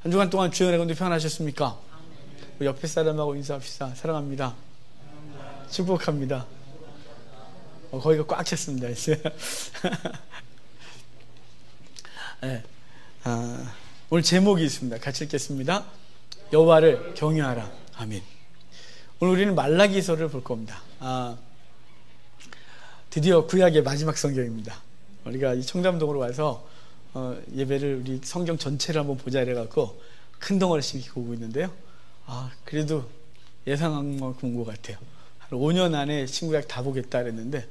한 주간 동안 주의 은혜 가운데 평안하셨습니까? 우리 옆에 사람하고 인사합시다. 사랑합니다. 축복합니다. 거기가 꽉 찼습니다. 네. 오늘 제목이 있습니다. 같이 읽겠습니다. 여호와를 경외하라. 아멘. 오늘 우리는 말라기서를 볼 겁니다. 드디어 구약의 마지막 성경입니다. 우리가 이 청담동으로 와서 예배를 우리 성경 전체를 한번 보자 이래갖고 큰 덩어리씩 보고 있는데요. 그래도 예상한 만큼 온 것 같아요. 한 5년 안에 신구약 다 보겠다 그랬는데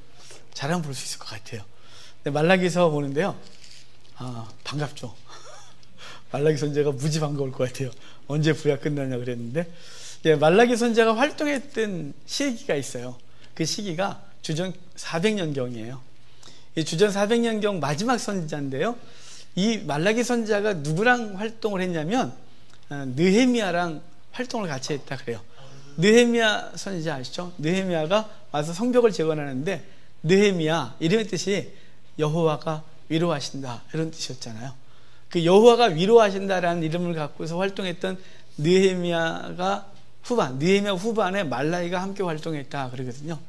잘하면 볼 수 있을 것 같아요. 말라기서 보는데요. 반갑죠. 말라기 선지자가 무지 반가울 것 같아요. 언제 구약 끝나냐 그랬는데, 말라기 선지자가 활동했던 시기가 있어요. 그 시기가 주전 400년경이에요. 이 주전 400년경 마지막 선지자인데요. 이 말라기 선지자가 누구랑 활동을 했냐면 느헤미야랑 활동을 같이 했다 그래요. 느헤미야 선지자 아시죠? 느헤미야가 와서 성벽을 재건하는데 느헤미야 이름의 뜻이 여호와가 위로하신다 이런 뜻이었잖아요. 그 여호와가 위로하신다라는 이름을 갖고서 활동했던 느헤미야 후반에 말라기가 함께 활동했다 그러거든요.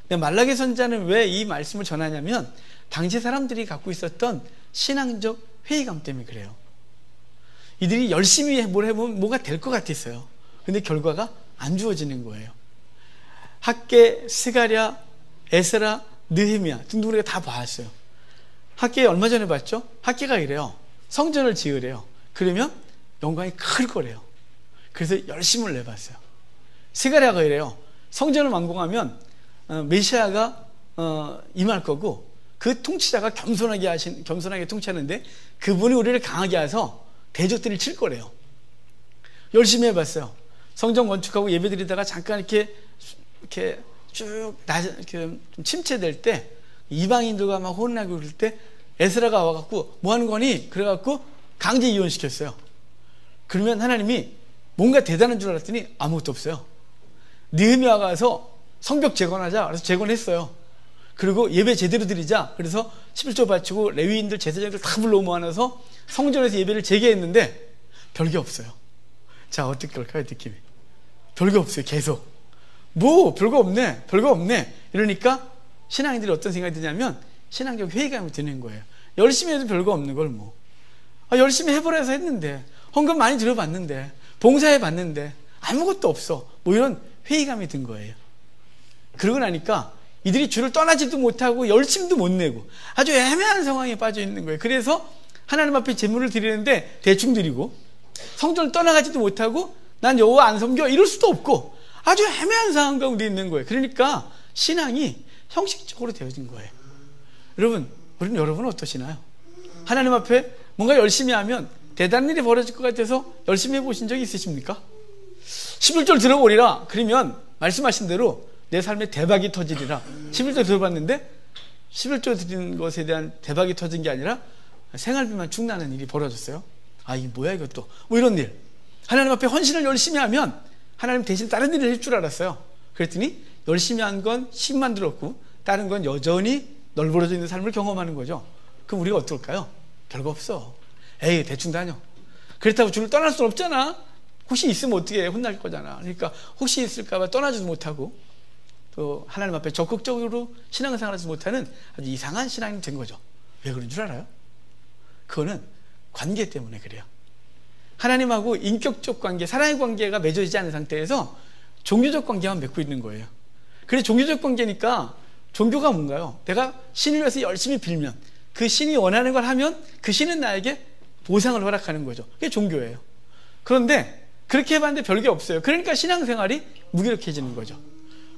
근데 말라기 선지자는 왜 이 말씀을 전하냐면 당시 사람들이 갖고 있었던 신앙적 회의감 때문에 그래요. 이들이 열심히 뭘 해보면 뭐가 될 것 같았어요. 근데 결과가 안 주어지는 거예요. 학개, 스가랴, 에스라, 느헤미야 등등 우리가 다 봤어요. 학개 얼마 전에 봤죠? 학개가 이래요. 성전을 지으래요. 그러면 영광이 클 거래요. 그래서 열심을 내봤어요. 스가랴가 이래요. 성전을 완공하면 메시아가 임할 거고 그 통치자가 겸손하게 통치하는데 그분이 우리를 강하게 해서 대적들을 칠 거래요. 열심히 해봤어요. 성전 건축하고 예배드리다가 잠깐 이렇게 쭉 좀 침체될 때 이방인들과 막 혼나고 그럴 때 에스라가 와갖고 뭐 하는 거니? 그래갖고 강제 이혼시켰어요. 그러면 하나님이 뭔가 대단한 줄 알았더니 아무것도 없어요. 느헤미야가 가서 성벽 재건하자. 그래서 재건했어요. 그리고 예배 제대로 드리자. 그래서 11조 바치고 레위인들 제사장들 다 불러 모아놔서 성전에서 예배를 재개했는데 별게 없어요. 자, 어떻게 할까요? 느낌이 별게 없어요. 계속 별거 없네 이러니까 신앙인들이 어떤 생각이 드냐면 신앙적 회의감이 드는 거예요. 열심히 해도 별거 없는 걸 열심히 해보라 해서 했는데 헌금 많이 들어봤는데 봉사해봤는데 아무것도 없어 이런 회의감이 든 거예요. 그러고 나니까 이들이 주를 떠나지도 못하고 열심도 못 내고 아주 애매한 상황에 빠져 있는 거예요. 그래서 하나님 앞에 제물을 드리는데 대충 드리고 성전을 떠나가지도 못하고 난 여호와 안 섬겨 이럴 수도 없고 아주 애매한 상황 가운데 있는 거예요. 그러니까 신앙이 형식적으로 되어진 거예요. 여러분 어떠시나요? 하나님 앞에 뭔가 열심히 하면 대단한 일이 벌어질 것 같아서 열심히 해보신 적이 있으십니까? 11절 들어보리라. 그러면 말씀하신 대로 내 삶에 대박이 터지리라. 11절 들어봤는데 11절 드리는 것에 대한 대박이 터진 게 아니라 생활비만 축나는 일이 벌어졌어요. 이게 뭐야 이것도 이런 일. 하나님 앞에 헌신을 열심히 하면 하나님 대신 다른 일을 할 줄 알았어요. 그랬더니 열심히 한 건 10만 들었고 다른 건 여전히 널브러져 있는 삶을 경험하는 거죠. 그럼 우리가 어떨까요? 별거 없어. 에이 대충 다녀. 그렇다고 주를 떠날 수는 없잖아. 혹시 있으면 어떻게 해? 혼날 거잖아. 그러니까 혹시 있을까 봐 떠나지도 못하고 또 하나님 앞에 적극적으로 신앙생활하지 못하는 아주 이상한 신앙이 된 거죠. 왜 그런 줄 알아요? 그거는 관계 때문에 그래요. 하나님하고 인격적 관계, 사랑의 관계가 맺어지지 않은 상태에서 종교적 관계만 맺고 있는 거예요. 그래서 종교적 관계니까 종교가 뭔가요? 내가 신을 위해서 열심히 빌면 그 신이 원하는 걸 하면 그 신은 나에게 보상을 허락하는 거죠. 그게 종교예요. 그런데 그렇게 해봤는데 별게 없어요. 그러니까 신앙생활이 무기력해지는 거죠.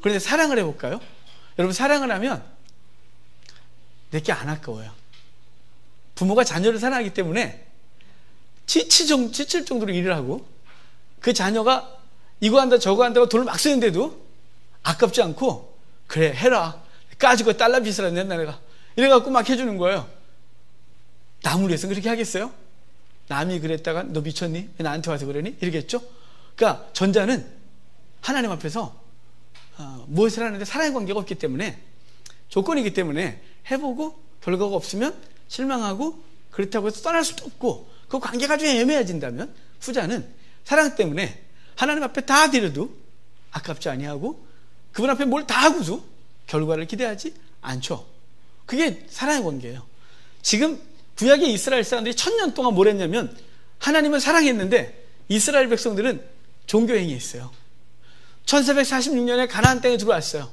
그런데 사랑을 해볼까요? 여러분 사랑을 하면 내게 안 아까워요. 부모가 자녀를 사랑하기 때문에 지칠 정도로 일을 하고 그 자녀가 이거 한다 저거 한다고 돈을 막 쓰는데도 아깝지 않고 그래 해라 까지고 달러 빚을 낸다 내가 이래갖고 막 해주는 거예요. 남을 위해서 그렇게 하겠어요? 남이 그랬다가 너 미쳤니? 왜 나한테 와서 그러니? 이러겠죠? 그러니까 전자는 하나님 앞에서 무엇을 하는데 사랑의 관계가 없기 때문에 조건이기 때문에 해보고 결과가 없으면 실망하고 그렇다고 해서 떠날 수도 없고 그 관계가 좀 애매해진다면 후자는 사랑 때문에 하나님 앞에 다 드려도 아깝지 아니하고 그분 앞에 뭘 다 하고도 결과를 기대하지 않죠. 그게 사랑의 관계예요. 지금 구약의 이스라엘 사람들이 1000년 동안 뭘 했냐면 하나님을 사랑했는데 이스라엘 백성들은 종교행위했어요. 1446년에 가나안 땅에 들어왔어요.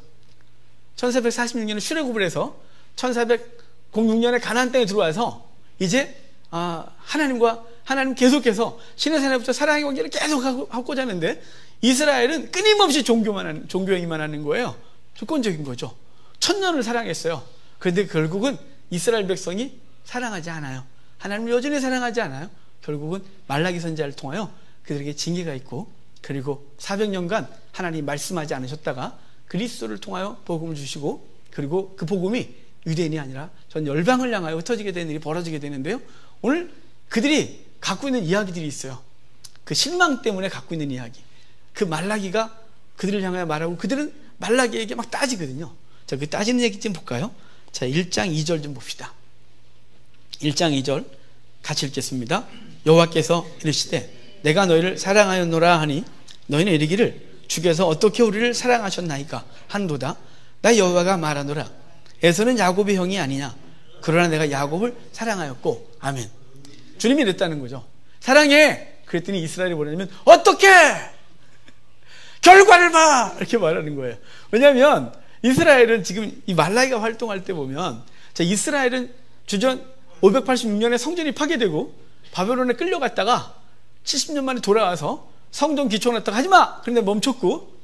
1446년에 출애굽을 해서 1406년에 가나안 땅에 들어와서 이제 하나님 계속해서 시내산에부터 사랑의 관계를 계속 하고자 하는데 이스라엘은 끊임없이 종교행위만 하는 거예요. 조건적인 거죠. 1000년을 사랑했어요. 그런데 결국은 이스라엘 백성이 사랑하지 않아요. 하나님을 여전히 사랑하지 않아요. 결국은 말라기 선지자를 통하여 그들에게 징계가 있고, 그리고 400년간 하나님이 말씀하지 않으셨다가 그리스도를 통하여 복음을 주시고, 그리고 그 복음이 유대인이 아니라 전 열방을 향하여 흩어지게 되는 일이 벌어지게 되는데요. 오늘 그들이 갖고 있는 이야기들이 있어요. 그 실망 때문에 갖고 있는 이야기. 그 말라기가 그들을 향하여 말하고 그들은 말라기에게 막 따지거든요. 자, 그 따지는 얘기 좀 볼까요? 자, 1장 2절 좀 봅시다. 1장 2절 같이 읽겠습니다. 여호와께서 이르시되 내가 너희를 사랑하였노라 하니 너희는 이르기를 주께서 어떻게 우리를 사랑하셨나이까 한도다. 나 여호와가 말하노라. 에서는 야곱의 형이 아니냐. 그러나 내가 야곱을 사랑하였고. 아멘. 주님이 이랬다는 거죠. 사랑해. 그랬더니 이스라엘이 뭐냐면 어떻게 결과를 봐 이렇게 말하는 거예요. 왜냐하면 이스라엘은 지금 이 말라기가 활동할 때 보면, 자, 이스라엘은 주전 586년에 성전이 파괴되고 바벨론에 끌려갔다가 70년 만에 돌아와서 성전 기초놨다가 하지마! 그런데 멈췄고,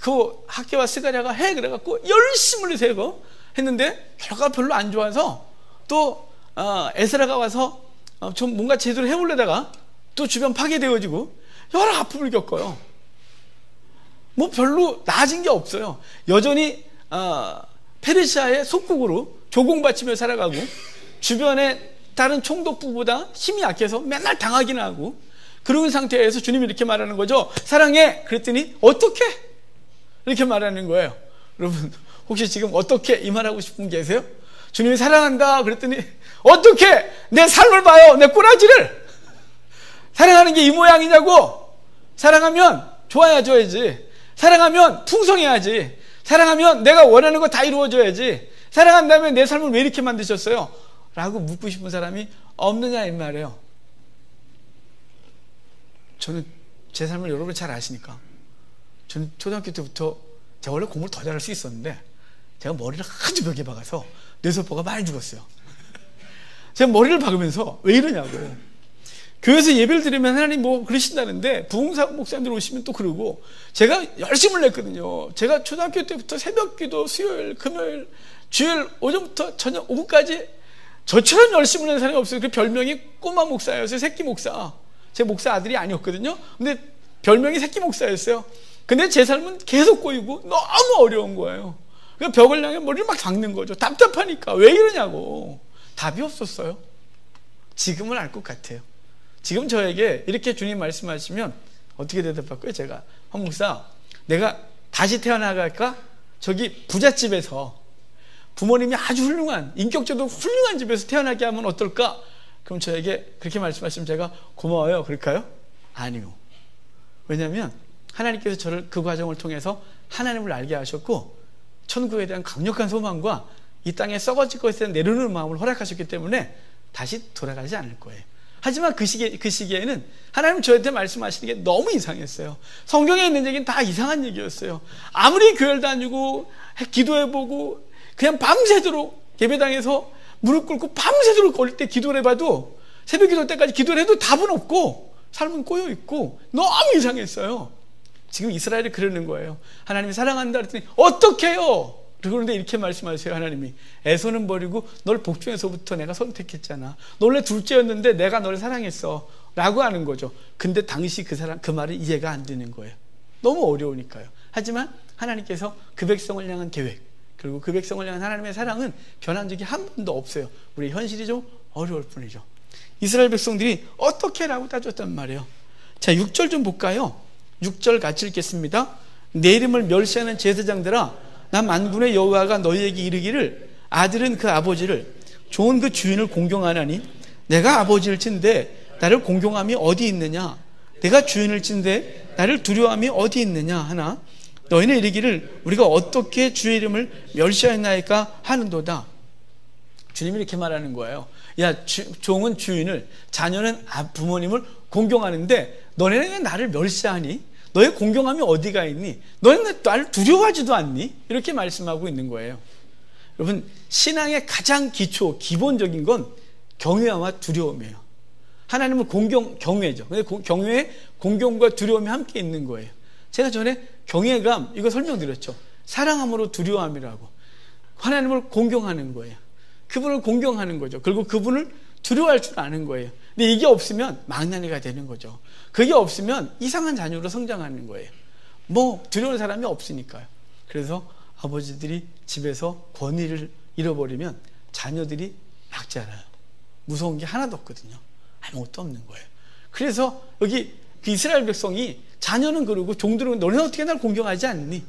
그 학개와 스가랴가 해 그래갖고 열심을 세고 했는데 결과가 별로 안 좋아서 또 에스라가 와서 좀 뭔가 제대로 해보려다가 또 주변 파괴되어지고 여러 아픔을 겪어요. 뭐 별로 나아진 게 없어요. 여전히 페르시아의 속국으로 조공받치며 살아가고, 주변에 다른 총독부보다 힘이 약해서 맨날 당하기는 하고, 그런 상태에서 주님이 이렇게 말하는 거죠. 사랑해. 그랬더니 어떻게? 이렇게 말하는 거예요. 여러분 혹시 지금 어떻게 이 말하고 싶은 분 계세요? 주님이 사랑한다 그랬더니 어떻게 내 삶을 봐요. 내 꼬라지를. 사랑하는 게 이 모양이냐고. 사랑하면 좋아야지. 사랑하면 풍성해야지. 사랑하면 내가 원하는 거 다 이루어져야지. 사랑한다면 내 삶을 왜 이렇게 만드셨어요? 라고 묻고 싶은 사람이 없느냐 이 말이에요. 저는 제 삶을 여러분이 잘 아시니까, 저는 초등학교 때부터 제가 원래 공부를 더 잘할 수 있었는데 제가 머리를 아주 벽에 박아서 뇌세포가 많이 죽었어요. 제가 머리를 박으면서 왜 이러냐고. 교회에서 예배를 드리면 하나님 뭐 그러신다는데 부흥사 목사님들 오시면 또 그러고, 제가 열심을 냈거든요. 제가 초등학교 때부터 새벽기도 수요일 금요일 주일 오전부터 저녁 오후까지 저처럼 열심을 낸 사람이 없어요. 그 별명이 꼬마 목사였어요. 새끼 목사. 제 목사 아들이 아니었거든요. 근데 별명이 새끼 목사였어요. 근데 제 삶은 계속 꼬이고 너무 어려운 거예요. 그러니까 벽을 향해 머리를 막 박는 거죠. 답답하니까. 왜 이러냐고. 답이 없었어요. 지금은 알 것 같아요. 지금 저에게 이렇게 주님 말씀하시면 어떻게 대답할 거예요? 제가 황 목사, 내가 다시 태어나갈까? 저기 부잣집에서 부모님이 아주 훌륭한, 인격적으로 훌륭한 집에서 태어나게 하면 어떨까? 그럼 저에게 그렇게 말씀하시면 제가 고마워요. 그럴까요? 아니요. 왜냐하면 하나님께서 저를 그 과정을 통해서 하나님을 알게 하셨고, 천국에 대한 강력한 소망과 이 땅에 썩어질 것에 대한 내려놓는 마음을 허락하셨기 때문에 다시 돌아가지 않을 거예요. 하지만 그 시기에는 하나님 저한테 말씀하시는 게 너무 이상했어요. 성경에 있는 얘기는 다 이상한 얘기였어요. 아무리 교회를 다니고 기도해보고 그냥 밤새도록 예배당에서 무릎 꿇고 밤새도록 걸을 때 기도를 해봐도, 새벽 기도 때까지 기도를 해도 답은 없고 삶은 꼬여있고 너무 이상했어요. 지금 이스라엘이 그러는 거예요. 하나님이 사랑한다 그랬더니 어떻게 해요? 그런데 이렇게 말씀하세요. 하나님이 에서는 버리고 널 복중에서부터 내가 선택했잖아. 너 원래 둘째였는데 내가 너를 사랑했어 라고 하는 거죠. 근데 당시 그 말이 이해가 안 되는 거예요. 너무 어려우니까요. 하지만 하나님께서 그 백성을 향한 계획, 그리고 그 백성을 향한 하나님의 사랑은 변한 적이 한 번도 없어요. 우리 현실이 좀 어려울 뿐이죠. 이스라엘 백성들이 어떻게 라고 따졌단 말이에요. 자, 6절 좀 볼까요? 6절 같이 읽겠습니다. 내 이름을 멸시하는 제사장들아, 나 만군의 여호와가 너희에게 이르기를 아들은 그 아버지를, 종은 그 주인을 공경하나니 내가 아버지를 친데 나를 공경함이 어디 있느냐? 내가 주인을 찐데 나를 두려워함이 어디 있느냐 하나 너희는 이르기를 우리가 어떻게 주의 이름을 멸시하였나이까 하는도다. 주님이 이렇게 말하는 거예요. 야, 종은 주인을, 자녀는 부모님을 공경하는데 너네는 왜 나를 멸시하니? 너의 공경함이 어디가 있니? 너희는 나를 두려워하지도 않니? 이렇게 말씀하고 있는 거예요. 여러분, 신앙의 가장 기초, 기본적인 건 경외와 두려움이에요. 하나님은 경외죠. 근데 경외에 공경과 두려움이 함께 있는 거예요. 제가 전에 경외감, 이거 설명드렸죠. 사랑함으로 두려움이라고. 하나님을 공경하는 거예요. 그분을 공경하는 거죠. 그리고 그분을 두려워할 줄 아는 거예요. 근데 이게 없으면 망나니가 되는 거죠. 그게 없으면 이상한 자녀로 성장하는 거예요. 두려운 사람이 없으니까요. 그래서 아버지들이 집에서 권위를 잃어버리면 자녀들이 막 자라요. 무서운 게 하나도 없거든요. 아무것도 없는 거예요. 그래서 여기 그 이스라엘 백성이 자녀는 그러고 종들은 너네는 어떻게 날 공경하지 않니?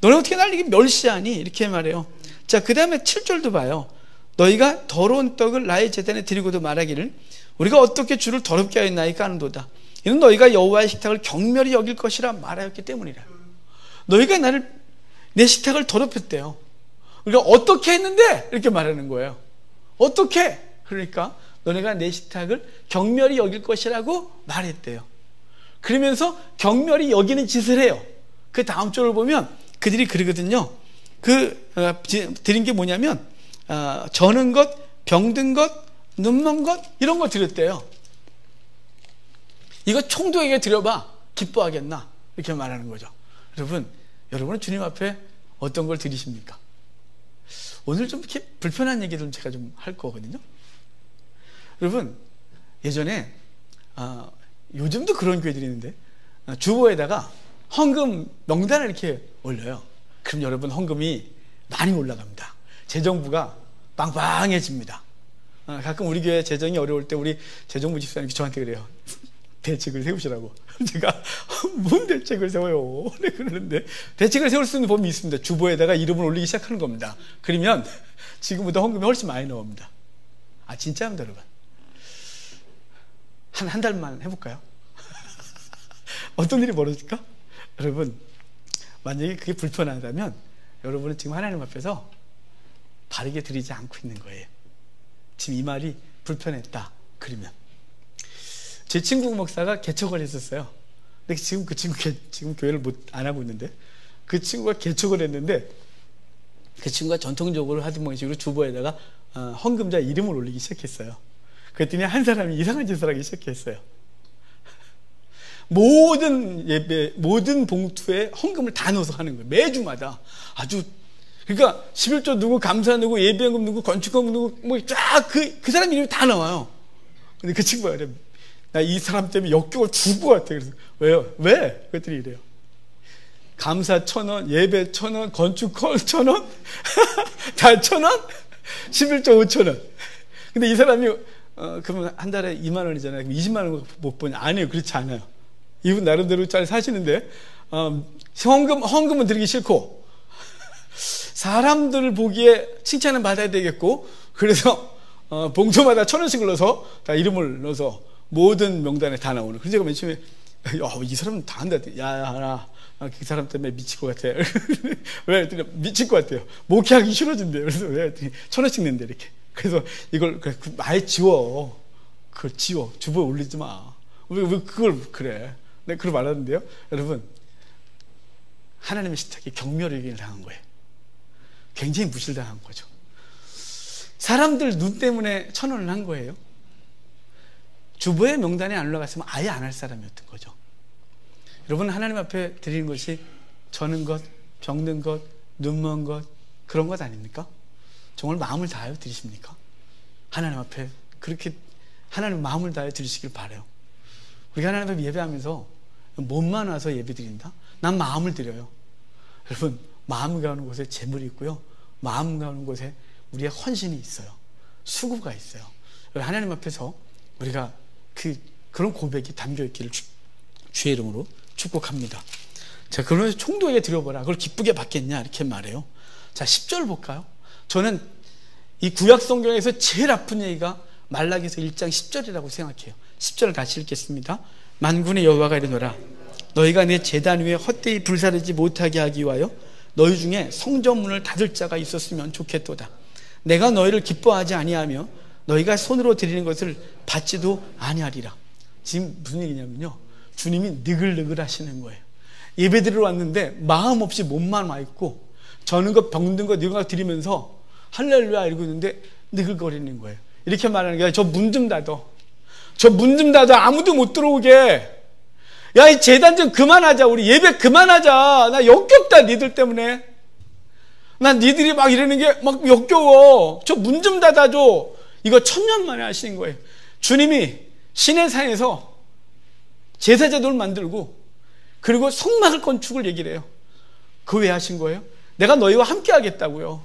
너네는 어떻게 날 멸시하니? 이렇게 말해요. 자, 그 다음에 7절도 봐요. 너희가 더러운 떡을 나의 제단에 드리고도 말하기를 우리가 어떻게 주를 더럽게 하였나이까 하는도다. 이는 너희가 여호와의 식탁을 경멸히 여길 것이라 말하였기 때문이라. 너희가 내 식탁을 더럽혔대요. 우리가 어떻게 했는데 이렇게 말하는 거예요. 어떻게? 그러니까 너네가 내 식탁을 경멸히 여길 것이라고 말했대요. 그러면서 경멸히 여기는 짓을 해요. 그 다음 절을 보면 그들이 그러거든요. 드린 게 뭐냐면 저는 것, 병든 것, 눈먼 것 이런 거 드렸대요. 이거 총독에게 드려봐 기뻐하겠나? 이렇게 말하는 거죠. 여러분은 주님 앞에 어떤 걸 드리십니까? 오늘 좀 이렇게 불편한 얘기들 제가 좀 할 거거든요. 여러분, 예전에 요즘도 그런 교회들이 있는데 주보에다가 헌금 명단을 이렇게 올려요. 그럼 여러분 헌금이 많이 올라갑니다. 재정부가 빵빵해집니다. 가끔 우리 교회 재정이 어려울 때 우리 재정부 집사님이 저한테 그래요. 대책을 세우시라고. 제가 뭔 대책을 세워요? 그러는데 대책을 세울 수 있는 법이 있습니다. 주보에다가 이름을 올리기 시작하는 겁니다. 그러면 지금보다 헌금이 훨씬 많이 나옵니다. 진짜입니다, 여러분. 한 달만 해볼까요? 어떤 일이 벌어질까? 여러분, 만약에 그게 불편하다면 여러분은 지금 하나님 앞에서 바르게 드리지 않고 있는 거예요. 지금 이 말이 불편했다. 그러면 제 친구 목사가 개척을 했었어요. 근데 지금 그 친구 지금 교회를 안 하고 있는데 그 친구가 개척을 했는데 그 친구가 전통적으로 하던 방식으로 주보에다가 헌금자 이름을 올리기 시작했어요. 그랬더니 한 사람이 이상한 짓을 하기 시작했어요. 모든 예배, 모든 봉투에 헌금을 다 넣어서 하는 거예요. 매주마다. 그러니까 11조 누구, 감사 누구, 예배헌금 누구, 건축헌금 누구, 쫙 그 사람 이름이 다 나와요. 근데 그 친구가 그래. 나 이 사람 때문에 역경을 죽을 것 같아. 그래서 왜요? 왜? 그랬더니 이래요. 감사 1,000원, 예배 1,000원, 건축 1,000원, 다 1,000원, 11조 5,000원. 근데 이 사람이 그러면 한 달에 2만 원이잖아요. 그럼 20만 원 못 보냐? 아니에요. 그렇지 않아요. 이분 나름대로 잘 사시는데 헌금은 드리기 싫고 사람들 보기에 칭찬은 받아야 되겠고 그래서 봉투마다 1,000원씩을 넣어서 다 이름을 넣어서 모든 명단에 다 나오는. 그래서 제가 맨 처음에 이 사람은 다 한다. 나 그 사람 때문에 미칠 것 같아. 왜? 미칠 것 같아요. 목회하기 싫어진대요. 그래서 왜? 1,000원씩 낸대 이렇게. 그래서 이걸 아예 지워. 그걸 지워. 주보에 올리지 마. 왜 그걸 그래? 내가 그걸 말하는데요. 여러분, 하나님의 식탁에 경멸을 당한 거예요. 굉장히 무실당한 거죠. 사람들 눈 때문에 1,000원을 한 거예요. 주보의 명단에 안 올라갔으면 아예 안 할 사람이었던 거죠. 여러분, 하나님 앞에 드리는 것이 저는 것, 병든 것, 눈먼 것 그런 것 아닙니까? 정말 마음을 다하여 드리십니까? 하나님 앞에 그렇게 하나님 마음을 다하여 드리시길 바라요. 우리가 하나님 앞에 예배하면서 몸만 와서 예배 드린다? 난 마음을 드려요. 여러분, 마음 가는 곳에 재물이 있고요. 마음 가는 곳에 우리의 헌신이 있어요. 수고가 있어요. 하나님 앞에서 우리가 그런 고백이 담겨있기를 주의 이름으로 축복합니다. 자, 그러면서 총독에게 드려보라. 그걸 기쁘게 받겠냐? 이렇게 말해요. 자, 10절 볼까요? 저는 이 구약 성경에서 제일 아픈 얘기가 말라기서 1장 10절이라고 생각해요. 10절 같이 읽겠습니다. 만군의 여호와가 이르노라. 너희가 내 제단 위에 헛되이 불사르지 못하게 하기 위하여 너희 중에 성전문을 닫을 자가 있었으면 좋겠도다. 내가 너희를 기뻐하지 아니하며 너희가 손으로 드리는 것을 받지도 아니하리라. 지금 무슨 얘기냐면요, 주님이 느글느글 하시는 거예요. 예배드리러 왔는데 마음 없이 몸만 와 있고 저는 거 병든 거 누가 드리면서 할렐루야 이러고 있는데 느글거리는 거예요. 이렇게 말하는 게, 저 문 좀 닫어. 저 문 좀 닫아. 아무도 못 들어오게. 야, 이 제단 좀 그만하자. 우리 예배 그만하자. 나 역겹다, 니들 때문에. 난 니들이 막 이러는 게 막 역겨워. 저 문 좀 닫아줘. 이거 1000년 만에 하시는 거예요. 주님이 시내산에서 제사제도를 만들고 그리고 성막을 건축을 얘기를 해요. 그 왜 하신 거예요? 내가 너희와 함께 하겠다고요.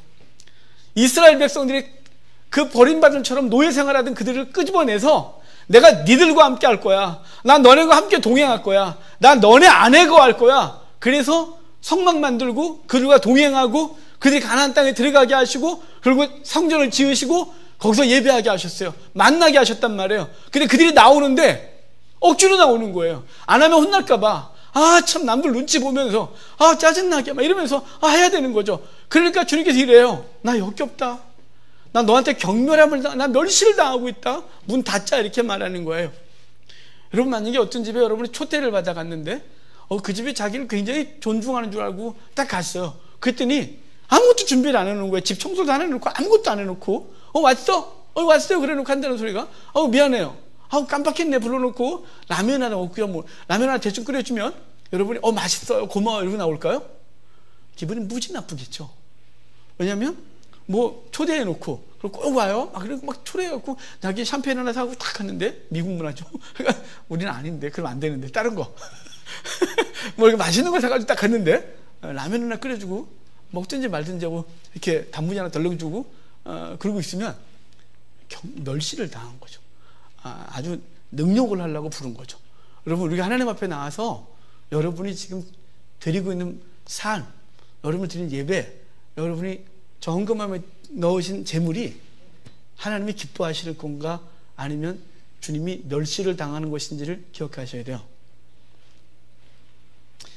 이스라엘 백성들이 그 버림받은처럼 노예 생활하던 그들을 끄집어내서 내가 니들과 함께 할 거야. 난 너네과 함께 동행할 거야. 난 너네 아내가 할 거야. 그래서 성막 만들고 그들과 동행하고 그들이 가나안 땅에 들어가게 하시고 그리고 성전을 지으시고 거기서 예배하게 하셨어요. 만나게 하셨단 말이에요. 근데 그들이 나오는데 억지로 나오는 거예요. 안 하면 혼날까 봐. 아, 참 남들 눈치 보면서 아, 짜증나게 막 이러면서 해야 되는 거죠. 그러니까 주님께서 이래요. 나 역겹다. 나 너한테 경멸함을 나 멸시를 당하고 있다. 문 닫자 이렇게 말하는 거예요. 여러분, 만약에 어떤 집에 여러분이 초대를 받아갔는데 그 집이 자기를 굉장히 존중하는 줄 알고 딱 갔어요. 그랬더니 아무것도 준비를 안 해놓은 거예요. 집 청소도 안 해놓고 아무것도 안 해놓고 왔어? 왔어요. 그래놓고 한다는 소리가 미안해요. 깜빡했네. 불러놓고 라면 하나 먹고요. 뭐 라면 하나 대충 끓여주면 여러분이 맛있어요. 고마워 이러고 나올까요? 기분이 무지 나쁘겠죠. 왜냐하면 뭐 초대해놓고 그리고 꼭 와요. 그리고 막 초대해갖고 자기 샴페인 하나 사고 딱 갔는데 미국 문화죠. 그러니까 우리는 아닌데 그러면 안 되는데 다른 거 뭐 이렇게 맛있는 걸 사가지고 딱 갔는데 라면 하나 끓여주고 먹든지 말든지 하고 이렇게 단무지 하나 덜렁주고 그러고 있으면 멸시를 당한 거죠. 아주 능욕을 하려고 부른 거죠. 여러분, 우리가 하나님 앞에 나와서 여러분이 지금 드리고 있는 삶, 여러분이 드리는 예배, 여러분이 정금함에 넣으신 재물이 하나님이 기뻐하시는 건가 아니면 주님이 멸시를 당하는 것인지를 기억하셔야 돼요.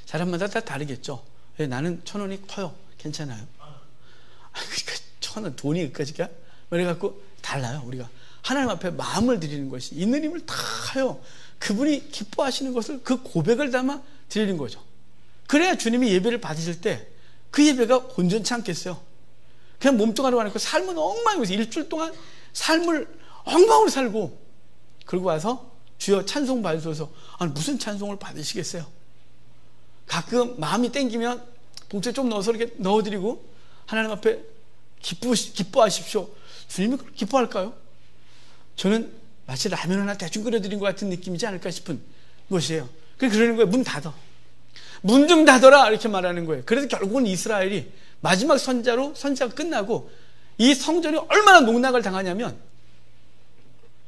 사람마다 다 다르겠죠. 나는 1000원이 커요. 괜찮아요. 그러니까 1000원 돈이 여기까지가? 그래갖고 달라요. 우리가 하나님 앞에 마음을 드리는 것이 있는 힘을 다 하여 그분이 기뻐하시는 것을 그 고백을 담아 드리는 거죠. 그래야 주님이 예배를 받으실 때 그 예배가 온전치 않겠어요. 그냥 몸뚱아리로 하니까 삶은 엉망이면서 일주일 동안 삶을 엉망으로 살고 그러고 와서 주여 찬송 받으셔서 무슨 찬송을 받으시겠어요? 가끔 마음이 땡기면 봉투에 좀 넣어서 이렇게 넣어드리고 하나님 앞에 기뻐하십시오. 주님이 기뻐할까요? 저는 마치 라면 하나 대충 끓여드린 것 같은 느낌이지 않을까 싶은 것이에요. 그러는 거예요. 문 닫아. 문 좀 닫아라 이렇게 말하는 거예요. 그래서 결국은 이스라엘이 마지막 선자가 끝나고 이 성전이 얼마나 농락을 당하냐면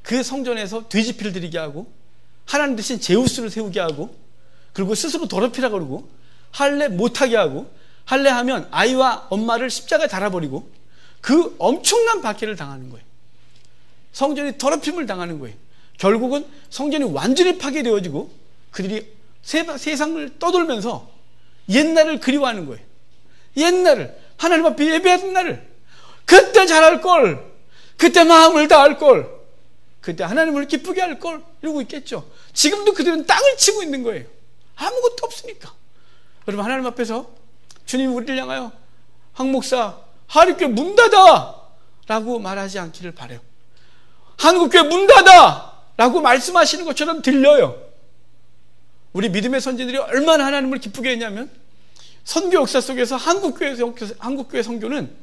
그 성전에서 돼지피를 드리게 하고 하나님 대신 제우스를 세우게 하고 그리고 스스로 더럽히라 그러고 할례 못하게 하고 할례하면 아이와 엄마를 십자가에 달아버리고 그 엄청난 박해를 당하는 거예요. 성전이 더럽힘을 당하는 거예요. 결국은 성전이 완전히 파괴되어지고 그들이 세상을 떠돌면서 옛날을 그리워하는 거예요. 옛날을, 하나님 앞에 예배하던 날을, 그때 잘할 걸, 그때 마음을 다할 걸, 그때 하나님을 기쁘게 할 걸 이러고 있겠죠. 지금도 그들은 땅을 치고 있는 거예요. 아무것도 없으니까. 여러분, 하나님 앞에서 주님이 우리를 향하여 황목사 하립교회 문 닫아 라고 말하지 않기를 바라요. 한국교회 문 닫아 라고 말씀하시는 것처럼 들려요. 우리 믿음의 선진들이 얼마나 하나님을 기쁘게 했냐면 선교 역사 속에서 한국교회 선교는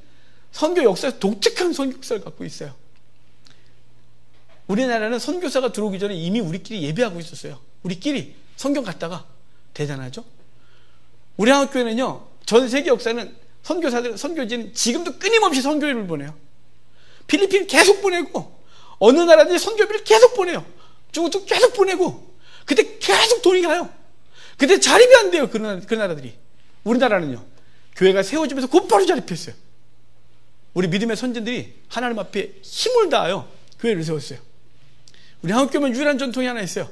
선교 역사에서 독특한 선교 역사를 갖고 있어요. 우리나라는 선교사가 들어오기 전에 이미 우리끼리 예배하고 있었어요. 우리끼리 성경 갔다가. 대단하죠? 우리 한국교회는요, 전 세계 역사는 선교지는 지금도 끊임없이 선교회를 보내요. 필리핀 계속 보내고 어느 나라든지 선교비를 계속 보내요. 중국도 계속 보내고 그때 계속 돈이 가요. 그때 자립이 안 돼요. 그 나라들이. 우리나라는요, 교회가 세워지면서 곧바로 자립했어요. 우리 믿음의 선진들이 하나님 앞에 힘을 다하여 교회를 세웠어요. 우리 한국교회는 유일한 전통이 하나 있어요.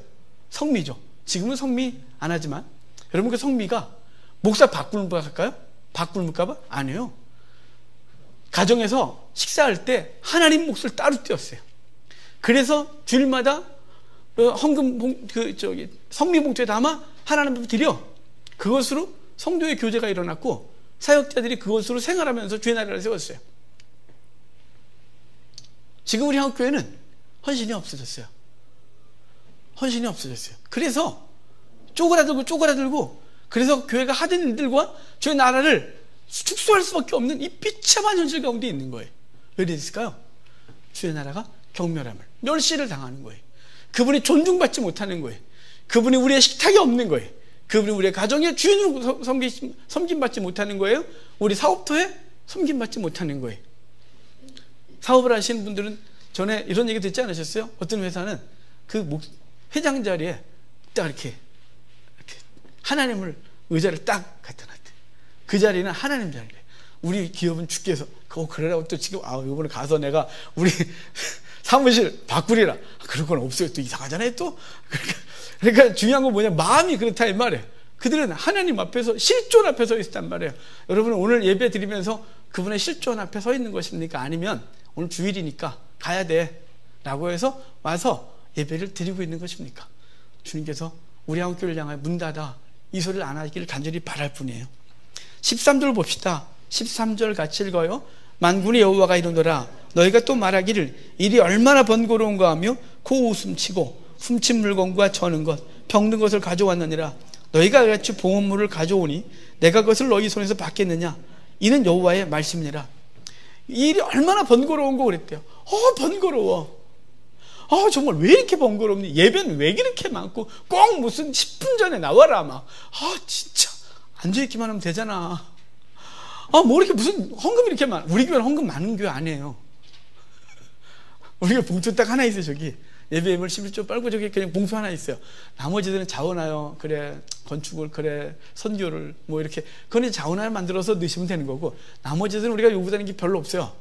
성미죠. 지금은 성미 안 하지만 여러분 그 성미가 목사 바꿀까 할까요? 바꿀까 봐? 아니에요. 가정에서 식사할 때 하나님 몫을 따로 띄었어요. 그래서 주일마다 헌금 성미 봉투에 담아 하나님 앞에 드려. 그것으로 성도의 교제가 일어났고 사역자들이 그것으로 생활하면서 주의 나라를 세웠어요. 지금 우리 한국교회는 헌신이 없어졌어요. 헌신이 없어졌어요. 그래서 쪼그라들고 그래서 교회가 하던 일들과 주의 나라를 축소할 수밖에 없는 이 비참한 현실 가운데 있는 거예요. 왜 이랬을까요? 주의 나라가 경멸함을, 멸시를 당하는 거예요. 그분이 존중받지 못하는 거예요. 그분이 우리의 식탁이 없는 거예요. 그분이 우리의 가정의 주인으로 섬김받지 못하는 거예요. 우리 사업터에 섬김받지 못하는 거예요. 사업을 하시는 분들은 전에 이런 얘기 듣지 않으셨어요? 어떤 회사는 그 회장 자리에 딱 이렇게 하나님을 의자를 딱 갖다 놨대. 그 자리는 하나님 자리래. 우리 기업은 주께서 그러라고 또 지금 이번에 가서 내가 우리 사무실 바꾸리라. 그런 건 없어요. 또 이상하잖아요. 또 그러니까 중요한 건 뭐냐, 마음이 그렇다 이 말이에요. 그들은 하나님 앞에서 실존 앞에 서 있었단 말이에요. 여러분 오늘 예배 드리면서 그분의 실존 앞에 서 있는 것입니까? 아니면 오늘 주일이니까 가야 돼 라고 해서 와서 예배를 드리고 있는 것입니까? 주님께서 우리 한국교회를 향하여 문 닫아 이 소리를 안 하기를 간절히 바랄 뿐이에요. 13절 봅시다. 13절 같이 읽어요. 만군의 여호와가 이르노라 너희가 또 말하기를 일이 얼마나 번거로운가 하며 코 웃음치고 훔친 물건과 저는 것 병든 것을 가져왔느니라. 너희가 같이 봉헌물을 가져오니 내가 그것을 너희 손에서 받겠느냐. 이는 여호와의 말씀이니라. 이 일이 얼마나 번거로운 거 그랬대요. 번거로워. 정말 왜 이렇게 번거롭니? 예배는 왜 이렇게 많고 꼭 무슨 10분 전에 나와라 막. 진짜 앉아있기만 하면 되잖아. 뭐 이렇게 무슨 헌금이 이렇게 많아. 우리 교회는 헌금 많은 교회 아니에요. 우리가 봉투 딱 하나 있어요. 저기 예배임을 11조 빨고 저기 그냥 봉투 하나 있어요. 나머지들은 자원하여 그래 건축을 그래 선교를 뭐 이렇게 그건 자원하여 만들어서 넣으시면 되는 거고 나머지들은 우리가 요구되는 게 별로 없어요.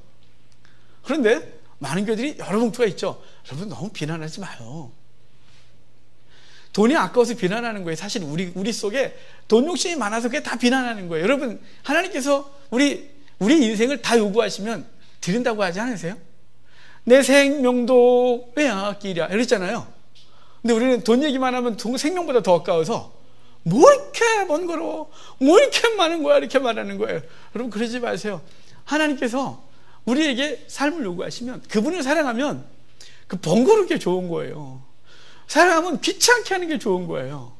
그런데 많은 교회들이 여러 봉투가 있죠. 여러분 너무 비난하지 마요. 돈이 아까워서 비난하는 거예요. 사실 우리 속에 돈 욕심이 많아서 그게 다 비난하는 거예요. 여러분 하나님께서 우리 인생을 다 요구하시면 드린다고 하지 않으세요? 내 생명도 빼앗기랴 이랬잖아요. 근데 우리는 돈 얘기만 하면 생명보다 더 아까워서 뭐 이렇게 번거로워 뭐 이렇게 많은 거야 이렇게 말하는 거예요. 여러분 그러지 마세요. 하나님께서 우리에게 삶을 요구하시면 그분을 사랑하면 그 번거롭게 좋은 거예요. 사랑하면 귀찮게 하는 게 좋은 거예요.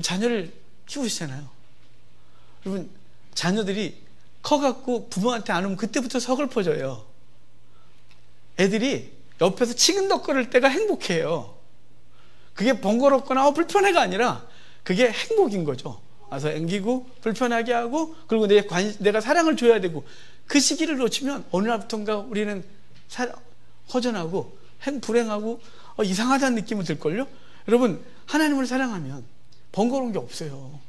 자녀를 키우시잖아요. 여러분 자녀들이 커갖고 부모한테 안 오면 그때부터 서글퍼져요. 애들이 옆에서 치근덕거릴 때가 행복해요. 그게 번거롭거나 불편해가 아니라 그게 행복인 거죠. 와서 앵기고 불편하게 하고 그리고 내가 사랑을 줘야 되고 그 시기를 놓치면 어느 날부터인가 우리는 허전하고 불행하고 이상하다는 느낌이 들걸요. 여러분 하나님을 사랑하면 번거로운 게 없어요.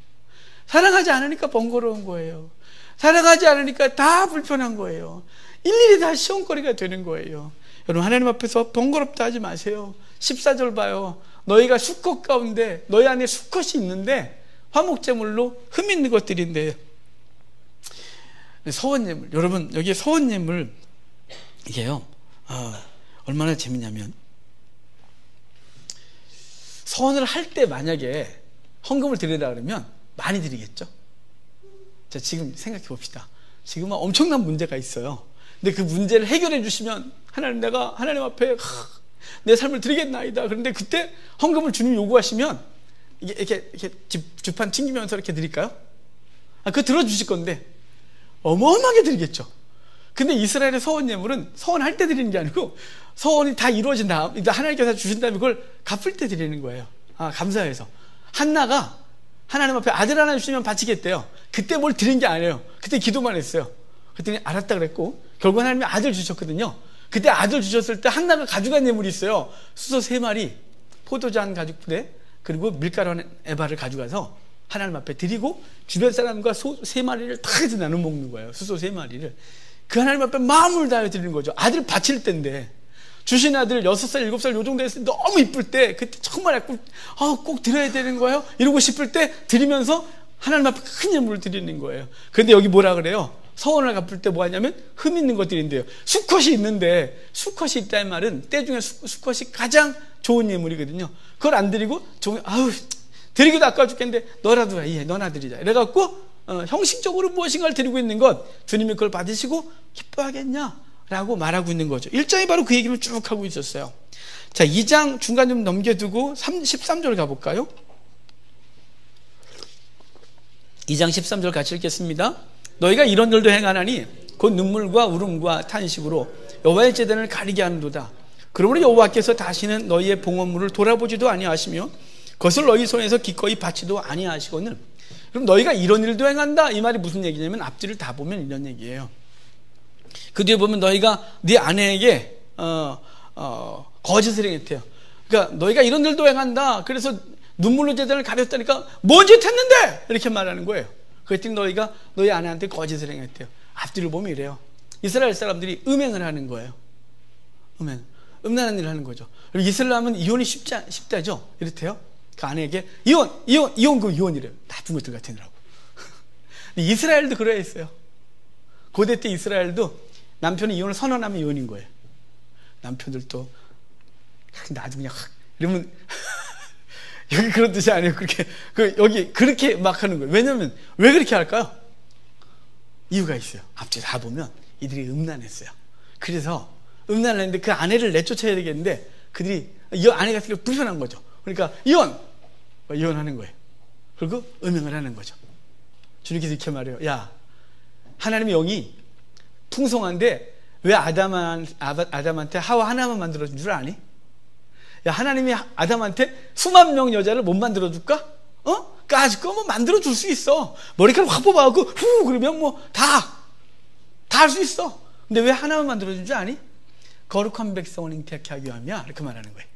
사랑하지 않으니까 번거로운 거예요. 사랑하지 않으니까 다 불편한 거예요. 일일이 다 시험거리가 되는 거예요. 여러분 하나님 앞에서 번거롭다 하지 마세요. 14절 봐요. 너희가 수컷 가운데 너희 안에 수컷이 있는데 화목제물로 흠 있는 것들인데 서원예물. 여러분 여기 서원예물 이게요 얼마나 재밌냐면 서원을 할 때 만약에 헌금을 드리라 그러면 많이 드리겠죠. 자 지금 생각해 봅시다. 지금 엄청난 문제가 있어요. 근데 그 문제를 해결해 주시면 하나님 내가 하나님 앞에 내 삶을 드리겠나이다. 그런데 그때 헌금을 주님 요구하시면 이렇게 주판 튕기면서 이렇게 드릴까요? 그거 들어주실 건데 어마어마하게 드리겠죠. 근데 이스라엘의 서원 예물은 서원할 때 드리는 게 아니고 서원이 다 이루어진 다음 하나님께서 주신 다음에 그걸 갚을 때 드리는 거예요. 감사해서. 한나가 하나님 앞에 아들 하나 주시면 바치겠대요. 그때 뭘 드린 게 아니에요. 그때 기도만 했어요. 그랬더니 알았다 그랬고 결국 하나님이 아들 주셨거든요. 그때 아들 주셨을 때 한나가 가져간 예물이 있어요. 수소 3마리, 포도주 가죽 부대, 그리고 밀가루 한 에바를 가져가서 하나님 앞에 드리고 주변 사람과 소 3마리를 다 같이 나눠 먹는 거예요. 수소 3마리를. 그 하나님 앞에 마음을 다해 드리는 거죠. 아들 바칠 때인데 주신 아들 6살, 7살 요 정도 했을 때 너무 이쁠 때, 그때 정말 꼭 드려야 되는 거예요? 이러고 싶을 때 드리면서 하나님 앞에 큰 예물을 드리는 거예요. 그런데 여기 뭐라 그래요? 서원을 갚을 때 뭐 하냐면 흠 있는 것 드린대요. 수컷이 있는데, 수컷이 있다는 말은 때 중에 수컷이 가장 좋은 예물이거든요. 그걸 안 드리고 드리기도 아까워 죽겠는데 너라도 해, 너나 드리자 이래갖고 형식적으로 무엇인가를 드리고 있는 것, 주님이 그걸 받으시고 기뻐하겠냐? 라고 말하고 있는 거죠. 1장이 바로 그 얘기를 쭉 하고 있었어요. 자, 2장 중간 좀 넘겨두고 13절 가볼까요? 2장 13절 같이 읽겠습니다. 너희가 이런 일도 행하나니 곧 눈물과 울음과 탄식으로 여호와의 제단을 가리게 하는도다. 그러므로 여호와께서 다시는 너희의 봉헌물을 돌아보지도 아니하시며 그것을 너희 손에서 기꺼이 받지도 아니하시거늘. 그럼 너희가 이런 일도 행한다, 이 말이 무슨 얘기냐면 앞뒤를 다 보면 이런 얘기예요. 그 뒤에 보면 너희가 네 아내에게 거짓을 행했대요. 그러니까 너희가 이런 일도 행한다, 그래서 눈물로 제단을 가렸다니까 뭔 짓 했는데 이렇게 말하는 거예요. 그랬더니 너희가 너희 아내한테 거짓을 행했대요. 앞뒤를 보면 이래요. 이스라엘 사람들이 음행을 하는 거예요. 음란한 일을 하는 거죠. 그리고 이슬람은 이혼이 쉽다죠. 이렇대요. 그 아내에게 이혼 그 이혼이래요. 나쁜 것들 같으느라고. 이스라엘도 그래 있어요. 고대 때 이스라엘도 남편이 이혼을 선언하면 이혼인 거예요. 남편들도 나도 그냥 이러면 여기 그런 뜻이 아니에요. 여기 그렇게 막 하는 거예요. 왜냐면 왜 그렇게 할까요? 이유가 있어요. 앞뒤 다 보면 이들이 음란했어요. 그래서 음란을 했는데 그 아내를 내쫓아야 되겠는데 그들이 이 아내가 불편한 거죠. 그러니까 이혼하는 거예요. 그리고 음행을 하는 거죠. 주님께서 이렇게 말해요. 야, 하나님의 영이 풍성한데 왜 아담한테 하와 하나만 만들어준 줄 아니? 야, 하나님이 아담한테 수만 명 여자를 못 만들어줄까? 까짓 거 뭐 만들어줄 수 있어. 머리카락 확 뽑아갖고 후 그러면 뭐 다 할 수 있어. 근데 왜 하나만 만들어준 줄 아니? 거룩한 백성을 잉태하게 하기 위함이야. 이렇게 말하는 거예요.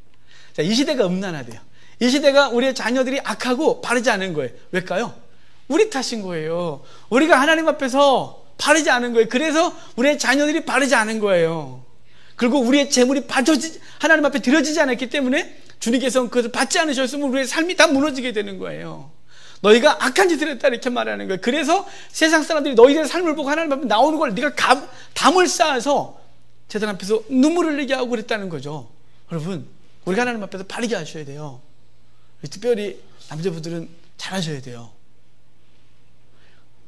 자, 이 시대가 음란하대요. 이 시대가 우리의 자녀들이 악하고 바르지 않은 거예요. 왜일까요? 우리 탓인 거예요. 우리가 하나님 앞에서 바르지 않은 거예요. 그래서 우리의 자녀들이 바르지 않은 거예요. 그리고 우리의 재물이 하나님 앞에 드려지지 않았기 때문에 주님께서는 그것을 받지 않으셨으면 우리의 삶이 다 무너지게 되는 거예요. 너희가 악한 짓을 했다 이렇게 말하는 거예요. 그래서 세상 사람들이 너희들의 삶을 보고 하나님 앞에 나오는 걸 네가 담을 쌓아서 제단 앞에서 눈물을 흘리게 하고 그랬다는 거죠. 여러분, 우리가 하나님 앞에서 바르게 하셔야 돼요. 특별히 남자분들은 잘하셔야 돼요.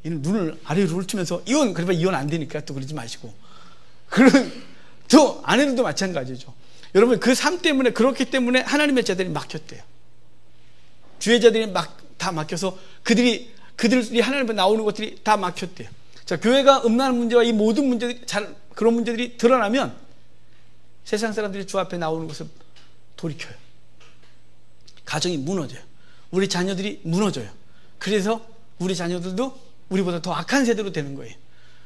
눈을 아래로 훑으면서 그러면 이혼 안 되니까 또 그러지 마시고. 또 아내들도 마찬가지죠. 여러분, 그 삶 때문에, 그렇기 때문에 하나님의 자들이 막혔대요. 주의 자들이 다 막혀서 그들이 하나님 앞에 나오는 것들이 다 막혔대요. 자, 교회가 음란한 문제와 이 모든 문제들이 그런 문제들이 드러나면 세상 사람들이 주 앞에 나오는 것을 돌이켜요. 가정이 무너져요. 우리 자녀들이 무너져요. 그래서 우리 자녀들도 우리보다 더 악한 세대로 되는 거예요.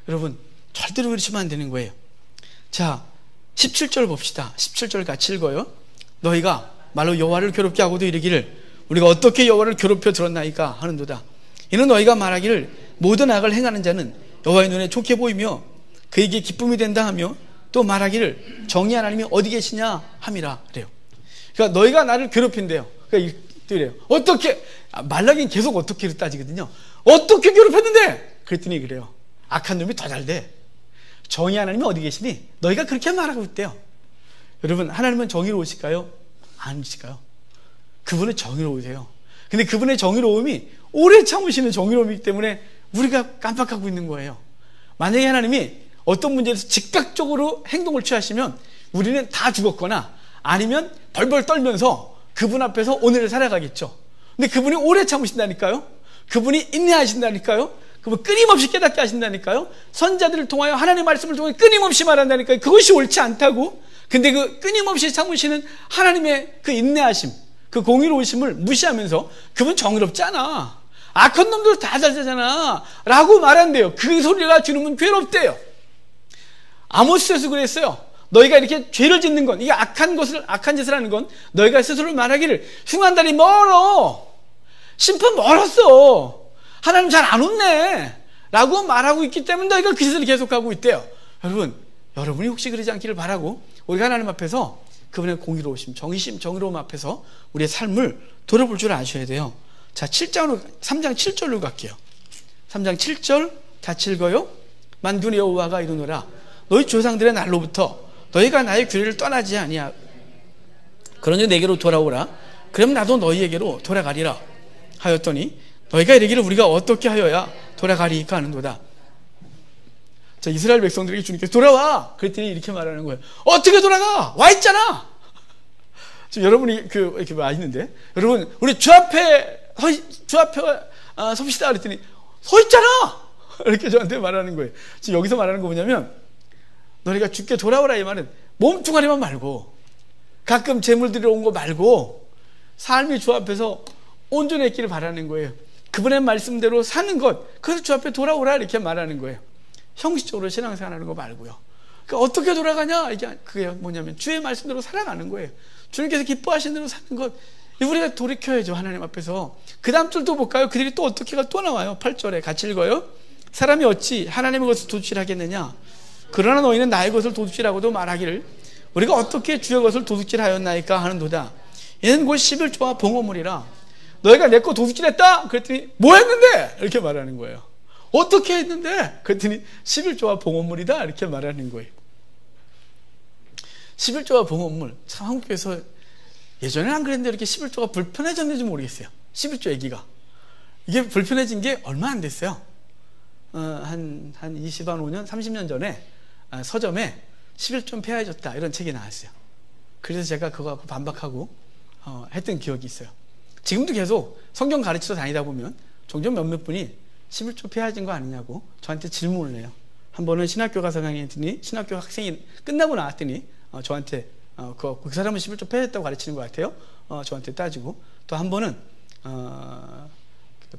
여러분, 절대로 그러시면 안 되는 거예요. 자, 17절 봅시다. 17절 같이 읽어요. 너희가 말로 여호와를 괴롭게 하고도 이르기를 우리가 어떻게 여호와를 괴롭혀 들었나이까 하는도다. 이는 너희가 말하기를 모든 악을 행하는 자는 여호와의 눈에 좋게 보이며 그에게 기쁨이 된다 하며 또 말하기를 정의 하나님이 어디 계시냐 함이라 그래요. 그러니까 너희가 나를 괴롭힌대요. 그러니까 이래요. 어떻게, 말라기는 계속 어떻게를 따지거든요. 어떻게 괴롭혔는데? 그랬더니 그래요. 악한 놈이 더 잘 돼. 정의 하나님이 어디 계시니? 너희가 그렇게 말하고 있대요. 여러분, 하나님은 정의로우실까요? 아니실까요? 그분은 정의로우세요. 근데 그분의 정의로움이 오래 참으시는 정의로움이기 때문에 우리가 깜빡하고 있는 거예요. 만약에 하나님이 어떤 문제에서 즉각적으로 행동을 취하시면 우리는 다 죽었거나 아니면 벌벌 떨면서 그분 앞에서 오늘을 살아가겠죠. 근데 그분이 오래 참으신다니까요. 그분이 인내하신다니까요. 그분 끊임없이 깨닫게 하신다니까요. 선자들을 통하여 하나님의 말씀을 통해 끊임없이 말한다니까요. 그것이 옳지 않다고. 근데 그 끊임없이 참으시는 하나님의 그 인내하심, 그 공의로우심을 무시하면서 그분 정의롭지 않아, 악한 놈들 다 잘 되잖아 라고 말한대요. 그 소리가 주님은 괴롭대요. 아모스에서 그랬어요. 너희가 이렇게 죄를 짓는 건, 이게 악한 짓을 하는 건 너희가 스스로 말하기를 흉한 달이 멀어, 심판 멀었어, 하나님 잘 안 웃네 라고 말하고 있기 때문에 너희가 그 짓을 계속하고 있대요. 여러분이 혹시 그러지 않기를 바라고 우리가 하나님 앞에서 그분의 공의로우심, 정의심, 정의로움 앞에서 우리의 삶을 돌아볼 줄 아셔야 돼요. 자, 3장 7절로 갈게요. 3장 7절 같이 읽어요. 만군의 여호와가 이르노라. 너희 조상들의 날로부터 너희가 나의 규례를 떠나지 아니하. 그러니 내게로 돌아오라. 그럼 나도 너희에게로 돌아가리라 하였더니 너희가 이르기를 우리가 어떻게 하여야 돌아가리까 하는도다. 자, 이스라엘 백성들에게 주님께서 돌아와! 그랬더니 이렇게 말하는 거예요. 어떻게 돌아가? 와 있잖아! 지금 여러분이 이렇게 와 있는데, 여러분, 우리 주 앞에 섭시다 그랬더니, 서 있잖아! 이렇게 저한테 말하는 거예요. 지금 여기서 말하는 거 뭐냐면, 너희가 주께 돌아오라 이 말은 몸뚱아리만 말고, 가끔 재물 들여온 거 말고, 삶이 주 앞에서 온전했기를 바라는 거예요. 그분의 말씀대로 사는 것, 그래서 주 앞에 돌아오라 이렇게 말하는 거예요. 형식적으로 신앙생활하는 거 말고요. 그러니까 어떻게 돌아가냐? 그게 뭐냐면 주의 말씀대로 살아가는 거예요. 주님께서 기뻐하시는 대로 사는 것, 우리가 돌이켜야죠. 하나님 앞에서. 그 다음 줄도 볼까요? 그들이 또 어떻게가 또 나와요. 8절에 같이 읽어요. 사람이 어찌 하나님의 것을 도둑질하겠느냐? 그러나 너희는 나의 것을 도둑질하고도 말하기를 우리가 어떻게 주의 것을 도둑질하였나이까 하는도다. 이는 곧 11조와 봉헌물이라. 너희가 내 거 도둑질했다? 그랬더니 뭐 했는데? 이렇게 말하는 거예요. 어떻게 했는데? 그랬더니 11조와 봉헌물이다 이렇게 말하는 거예요. 11조와 봉헌물, 참 한국에서 예전에는 안 그랬는데 이렇게 11조가 불편해졌는지 모르겠어요. 11조 얘기가 이게 불편해진 게 얼마 안 됐어요. 한 25년 30년 전에 서점에 11조 폐하해졌다 이런 책이 나왔어요. 그래서 제가 그거 갖고 반박하고 했던 기억이 있어요. 지금도 계속 성경 가르치러 다니다 보면 종종 몇몇 분이 11조 폐하해진 거 아니냐고 저한테 질문을 해요. 한 번은 신학교 가서 강의했더니 신학교 학생이 끝나고 나왔더니 저한테 그 사람은 11조 폐했다고 가르치는 것 같아요. 저한테 따지고 또 한 번은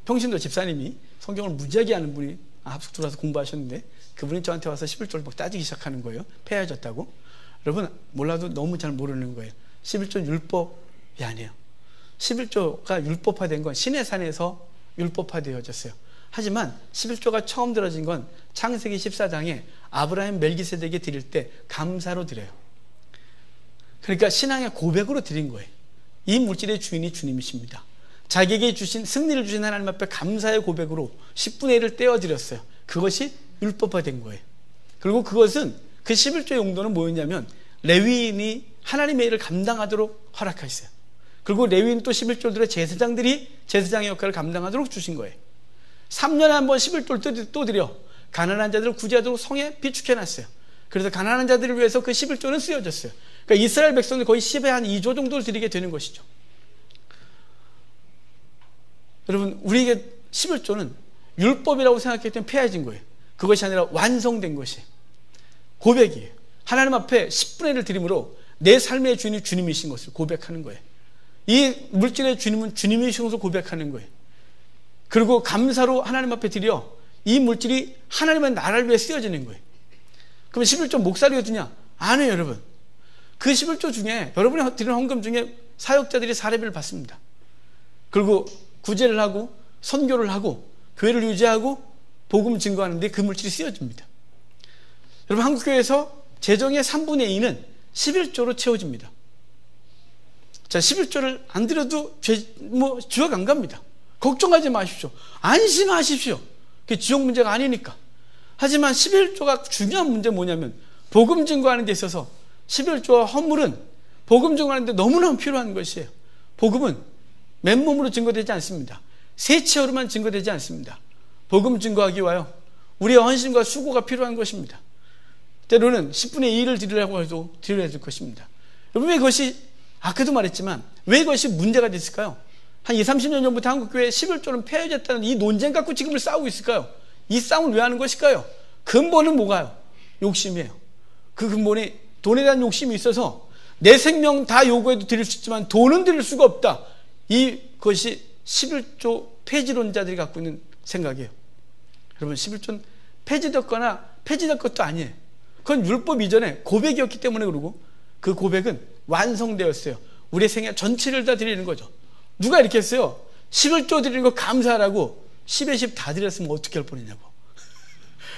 평신도 집사님이 성경을 무지하게 하는 분이 합숙 들어와서 공부하셨는데 그분이 저한테 와서 11조를 막 따지기 시작하는 거예요. 폐하해졌다고. 여러분 몰라도 너무 잘 모르는 거예요. 11조 율법이 아니에요. 11조가 율법화된 건 시내산에서 율법화되어졌어요. 하지만 11조가 처음 들어진 건 창세기 14장에 아브라함 멜기세덱에 드릴 때 감사로 드려요. 그러니까 신앙의 고백으로 드린 거예요. 이 물질의 주인이 주님이십니다. 자기에게 주신 승리를 주신 하나님 앞에 감사의 고백으로 10분의 1을 떼어드렸어요. 그것이 율법화된 거예요. 그리고 그것은 그 11조의 용도는 뭐였냐면 레위인이 하나님의 일을 감당하도록 허락하셨어요. 그리고 레위인 또 11조들의 제사장들이 제사장의 역할을 감당하도록 주신 거예요. 3년에 한 번 11조를 또 드려 가난한 자들을 구제하도록 성에 비축해놨어요. 그래서 가난한 자들을 위해서 그 11조는 쓰여졌어요. 그러니까 이스라엘 백성들 거의 10에 한 2조 정도를 드리게 되는 것이죠. 여러분 우리에게 11조는 율법이라고 생각했을 때 폐해진 거예요. 그것이 아니라 완성된 것이에요. 고백이에요. 하나님 앞에 10분의 1을 드림으로 내 삶의 주인이 주님이신 것을 고백하는 거예요. 이 물질의 주님은 주님이신 것을 고백하는 거예요. 그리고 감사로 하나님 앞에 드려 이 물질이 하나님의 나라를 위해 쓰여지는 거예요. 그럼 11조 목사리가 주냐? 아니에요 여러분. 그 11조 중에 여러분이 드리는 헌금 중에 사역자들이 사례비를 받습니다. 그리고 구제를 하고 선교를 하고 교회를 유지하고 복음 증거하는데 그 물질이 쓰여집니다. 여러분 한국교회에서 재정의 3분의 2는 11조로 채워집니다. 자 11조를 안 드려도 지역 안 갑니다. 걱정하지 마십시오. 안심하십시오. 그게 지역 문제가 아니니까. 하지만 11조가 중요한 문제는 뭐냐면 복음 증거하는 데 있어서 11조와 헌물은 복음 증거하는 데 너무너무 필요한 것이에요. 복음은 맨몸으로 증거되지 않습니다. 세체어로만 증거되지 않습니다. 복음 증거하기 위하여 우리의 헌신과 수고가 필요한 것입니다. 때로는 10분의 2를 드리려고 해도 드려야 될 것입니다. 여러분 왜 그것이 아까도 말했지만 왜 그것이 문제가 됐을까요? 한 20, 30년 전부터 한국교회에 11조는 폐해졌다는 이 논쟁 갖고 지금을 싸우고 있을까요? 이 싸움을 왜 하는 것일까요? 근본은 뭐가요? 욕심이에요. 그 근본이 돈에 대한 욕심이 있어서 내 생명 다 요구해도 드릴 수 있지만 돈은 드릴 수가 없다. 이것이 11조 폐지론자들이 갖고 있는 생각이에요. 여러분 11조는 폐지됐거나 폐지될 것도 아니에요. 그건 율법 이전에 고백이었기 때문에 그러고 그 고백은 완성되었어요. 우리의 생애 전체를 다 드리는 거죠. 누가 이렇게 했어요? 11조 드리는 거 감사하라고 10에 10 다 드렸으면 어떻게 할 뻔했냐고.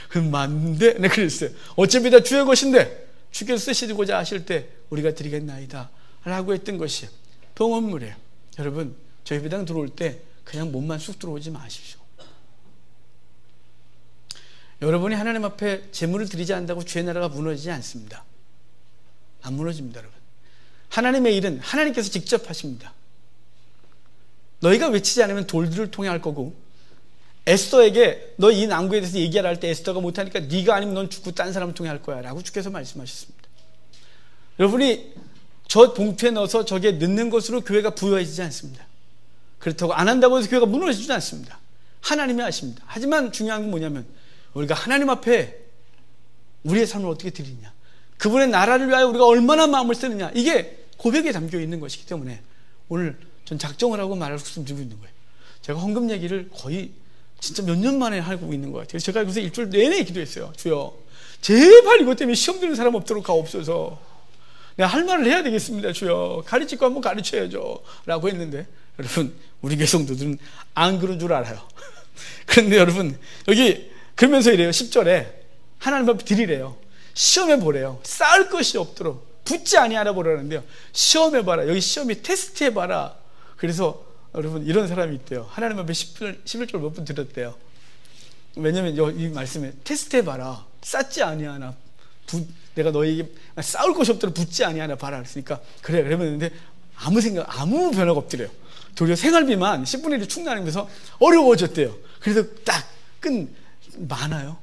그럼 맞는데? 네, 그랬어요. 어차피 다 주의 것인데 주께서 쓰시고자 하실 때 우리가 드리겠나이다 라고 했던 것이 봉헌물이에요. 여러분, 저 예배당 들어올 때 그냥 몸만 쑥 들어오지 마십시오. 여러분이 하나님 앞에 제물을 드리지 않는다고 주의 나라가 무너지지 않습니다. 안 무너집니다. 여러분, 하나님의 일은 하나님께서 직접 하십니다. 너희가 외치지 않으면 돌들을 통해 할 거고, 에스더에게 너 이 난구에 대해서 얘기하라 할 때 에스더가 못하니까 네가 아니면 넌 죽고 딴 사람을 통해 할 거야 라고 주께서 말씀하셨습니다. 여러분이 저 봉투에 넣어서 저게 넣는 것으로 교회가 부여해지지 않습니다. 그렇다고 안 한다고 해서 교회가 무너지지 않습니다. 하나님이 하십니다. 하지만 중요한 건 뭐냐면 우리가 하나님 앞에 우리의 삶을 어떻게 드리냐, 그분의 나라를 위하여 우리가 얼마나 마음을 쓰느냐, 이게 고백에 담겨 있는 것이기 때문에 오늘 전 작정을 하고 말할 수 드리고 있는 거예요. 제가 헌금 얘기를 거의 진짜 몇 년 만에 하고 있는 것 같아요. 제가 요새 일주일 내내 기도했어요. 주여, 제발 이것 때문에 시험 드는 사람 없도록 하옵소서. 내가 할 말을 해야 되겠습니다. 주여, 가르칠 거 한번 가르쳐야죠 라고 했는데, 여러분, 우리 교회 성도들은 안 그런 줄 알아요. 그런데 여러분, 여기 그러면서 이래요. 10절에 하나님 앞에 드리래요. 시험해 보래요. 쌓을 것이 없도록 붙지 아니하라 보라는데요. 시험해 봐라. 여기 시험이 테스트해 봐라. 그래서 여러분, 이런 사람이 있대요. 하나님 앞에 11절 몇 번 드렸대요. 왜냐면 이 말씀에 테스트해 봐라. 쌓지 아니하나, 내가 너에게 쌓을 것이 없도록 붙지 아니하나 봐라 그랬으니까 그래 그러면 아무 변화가 없더래요. 도리어 생활비만 10분의 1이 충당하면서 어려워졌대요. 그래서 딱 많아요.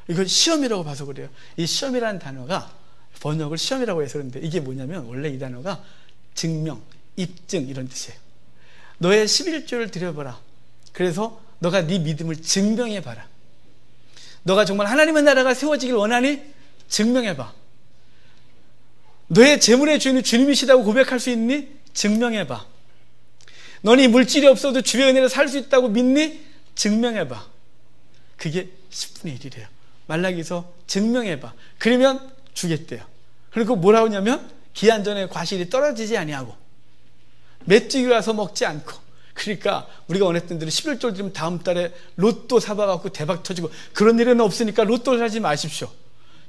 이건 시험이라고 봐서 그래요. 이 시험이라는 단어가 번역을 시험이라고 해서 그런데 이게 뭐냐면 원래 이 단어가 증명, 입증 이런 뜻이에요. 너의 11조를 드려봐라. 그래서 너가 네 믿음을 증명해봐라. 너가 정말 하나님의 나라가 세워지길 원하니 증명해봐. 너의 재물의 주인은 주님이시다고 고백할 수 있니? 증명해봐. 너는 물질이 없어도 주의 은혜로 살 수 있다고 믿니? 증명해봐. 그게 10분의 1이래요. 말라기서 증명해봐. 그러면 주겠대요. 그리고 뭐라고 하냐면 기한 전에 과실이 떨어지지 아니하고 메뚜기 와서 먹지 않고. 그러니까 우리가 원했던 대로 11조를 드리면 다음 달에 로또 사봐갖고 대박 터지고 그런 일은 없으니까 로또를 사지 마십시오.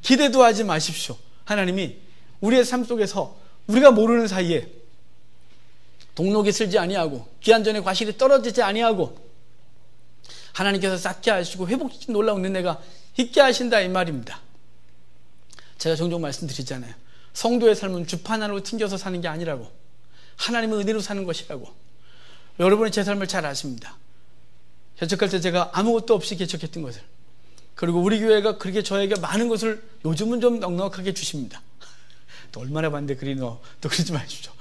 기대도 하지 마십시오. 하나님이 우리의 삶 속에서 우리가 모르는 사이에 동록이 슬지 아니하고 기한 전에 과실이 떨어지지 아니하고 하나님께서 쌓게 하시고 회복시킨 놀라운 은혜가 있게 하신다 이 말입니다. 제가 종종 말씀드리잖아요. 성도의 삶은 주판 하나로 튕겨서 사는 게 아니라고, 하나님의 은혜로 사는 것이라고. 여러분이 제 삶을 잘 아십니다. 개척할 때 제가 아무것도 없이 개척했던 것을, 그리고 우리 교회가 그렇게 저에게 많은 것을 요즘은 좀 넉넉하게 주십니다. 또 얼마나 반대 그리 또 그러지 마십시오.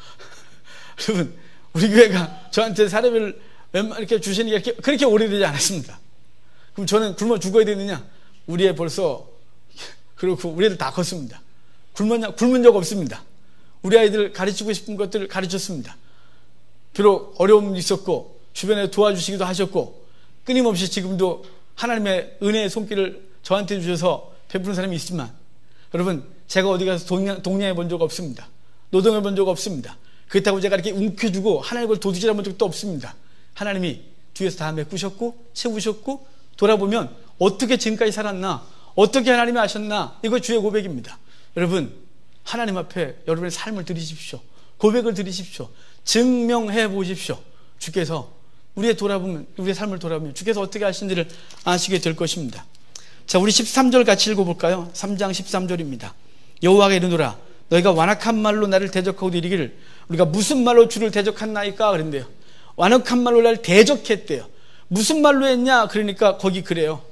여러분, 우리 교회가 저한테 사례비를 이렇게 주시는 게 그렇게 오래되지 않았습니다. 그럼 저는 굶어 죽어야 되느냐? 우리 애 벌써, 그렇고 우리 애들 다 컸습니다. 굶은 적 없습니다. 우리 아이들 가르치고 싶은 것들을 가르쳤습니다. 비록 어려움이 있었고 주변에 도와주시기도 하셨고 끊임없이 지금도 하나님의 은혜의 손길을 저한테 주셔서 베푸는 사람이 있지만, 여러분, 제가 어디 가서 동냥해 본 적 없습니다. 노동해 본 적 없습니다. 그렇다고 제가 이렇게 움켜주고 하나님을 도둑질해 본 적도 없습니다. 하나님이 뒤에서 다 메꾸셨고 채우셨고, 돌아보면 어떻게 지금까지 살았나, 어떻게 하나님이 하셨나, 이거 주의 고백입니다. 여러분, 하나님 앞에 여러분의 삶을 드리십시오. 고백을 드리십시오. 증명해 보십시오. 주께서 우리의 삶을 돌아보면 주께서 어떻게 하신지를 아시게 될 것입니다. 자, 우리 13절 같이 읽어볼까요? 3장 13절입니다. 여호와가 이르노라, 너희가 완악한 말로 나를 대적하고 이르기를 우리가 무슨 말로 주를 대적했나이까 그랬는데요. 완악한 말로 나를 대적했대요. 무슨 말로 했냐? 그러니까 거기 그래요.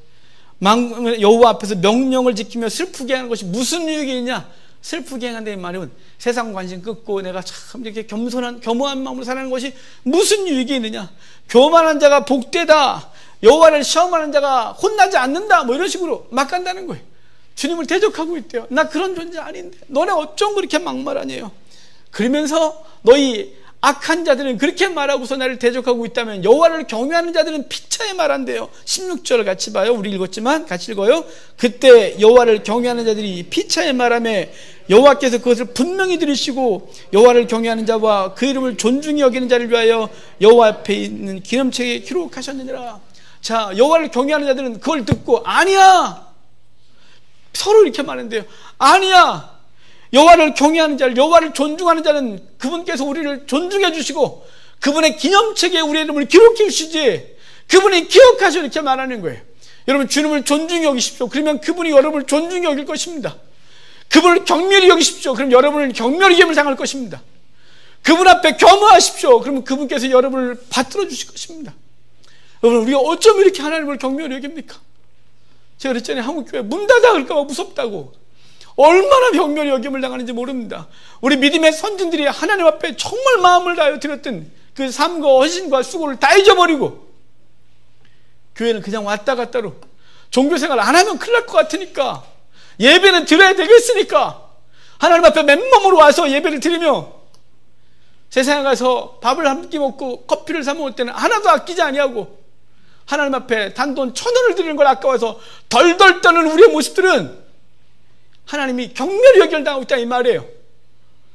여호와 앞에서 명령을 지키며 슬프게 하는 것이 무슨 유익이 있냐? 슬프게 한다는 말은 세상 관심 끊고 내가 참 이렇게 겸허한 마음으로 사는 것이 무슨 유익이 있느냐? 교만한 자가 복되다, 여호와를 시험하는 자가 혼나지 않는다, 뭐 이런 식으로 막 간다는 거예요. 주님을 대적하고 있대요. 나 그런 존재 아닌데 너네 어쩜 그렇게 막말하냐요? 그러면서 너희 악한 자들은 그렇게 말하고서 나를 대적하고 있다면 여호와를 경외하는 자들은 피차에 말한대요. 16절 같이 봐요. 우리 읽었지만 같이 읽어요. 그때 여호와를 경외하는 자들이 피차에 말하며 여호와께서 그것을 분명히 들으시고 여호와를 경외하는 자와 그 이름을 존중히 여기는 자를 위하여 여호와 앞에 있는 기념책에 기록하셨느니라. 자, 여호와를 경외하는 자들은 그걸 듣고 아니야, 서로 이렇게 말한대요. 아니야, 여호와를 경외하는 자, 여호와를 존중하는 자는 그분께서 우리를 존중해 주시고 그분의 기념책에 우리의 이름을 기록해 주시지 그분이 기억하셔 이렇게 말하는 거예요. 여러분 주님을 존중히 여기십시오. 그러면 그분이 여러분을 존중히 여길 것입니다. 그분을 경멸히 여기십시오. 그럼 여러분은 경멸의 예임을 당할 것입니다. 그분 앞에 겸허하십시오. 그러면 그분께서 여러분을 받들어 주실 것입니다. 여러분 우리가 어쩜 이렇게 하나님을 경멸히 여깁니까? 제가 그랬잖아요. 한국교회 문 닫아 그럴까 봐 무섭다고. 얼마나 경멸히 여김을 당하는지 모릅니다. 우리 믿음의 선진들이 하나님 앞에 정말 마음을 다하여 드렸던 그 삶과 헌신과 수고를 다 잊어버리고 교회는 그냥 왔다 갔다로 종교생활 안 하면 큰일 날 것 같으니까 예배는 드려야 되겠으니까 하나님 앞에 맨몸으로 와서 예배를 드리며 세상에 가서 밥을 한 끼 먹고 커피를 사 먹을 때는 하나도 아끼지 아니하고 하나님 앞에 단돈 1,000원을 드리는 걸 아까워서 덜덜 떠는 우리의 모습들은 하나님이 경멸히 여겨당하고 있다 이 말이에요.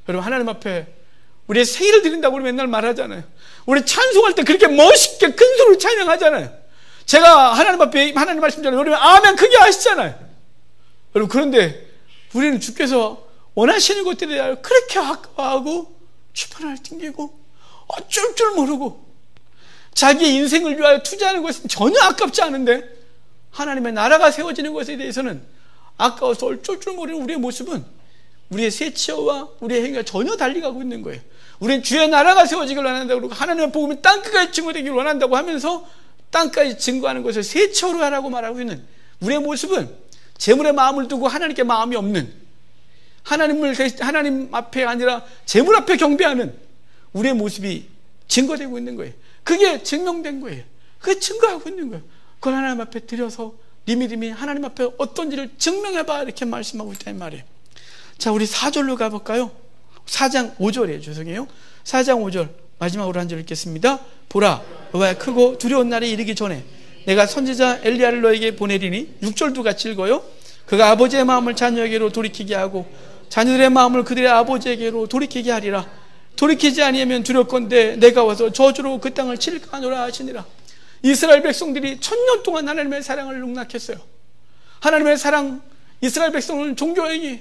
여러분 하나님 앞에 우리의 생일을 드린다고 우리 맨날 말하잖아요. 우리 찬송할 때 그렇게 멋있게 큰 소리로 찬양하잖아요. 제가 하나님 앞에 하나님 말씀 전에 여러분 아멘 크게 하시잖아요. 여러분 그런데 우리는 주께서 원하시는 것들에 대하여 그렇게 아까워하고 주판을 튕기고 어쩔 줄 모르고 자기의 인생을 위하여 투자하는 것은 전혀 아깝지 않은데 하나님의 나라가 세워지는 것에 대해서는 아까워서 어쩔 줄 모르는 우리의 모습은 우리의 세치어와 우리의 행위가 전혀 달리 가고 있는 거예요. 우리는 주의 나라가 세워지길 원한다고 그러고 하나님의 복음이 땅끝까지 증거되길 원한다고 하면서 땅까지 증거하는 것을 세치어로 하라고 말하고 있는 우리의 모습은 재물에 마음을 두고 하나님께 마음이 없는 하나님 앞에 아니라 재물 앞에 경배하는 우리의 모습이 증거되고 있는 거예요. 그게 증명된 거예요. 그게 증거하고 있는 거예요. 그걸 하나님 앞에 드려서 리미림이 하나님 앞에 어떤지를 증명해봐 이렇게 말씀하고 있다는 말이에요. 자, 우리 4절로 가볼까요? 4장 5절이에요. 죄송해요. 4장 5절 마지막으로 한 절 읽겠습니다. 보라, 여호와의 크고 두려운 날이 이르기 전에 내가 선지자 엘리야를 너에게 보내리니 6절도 같이 읽어요. 그가 아버지의 마음을 자녀에게로 돌이키게 하고 자녀들의 마음을 그들의 아버지에게로 돌이키게 하리라. 돌이키지 아니하면 두렵건대 내가 와서 저주로 그 땅을 칠까 하노라 하시니라. 이스라엘 백성들이 1000년 동안 하나님의 사랑을 농락했어요. 하나님의 사랑, 이스라엘 백성은 종교행위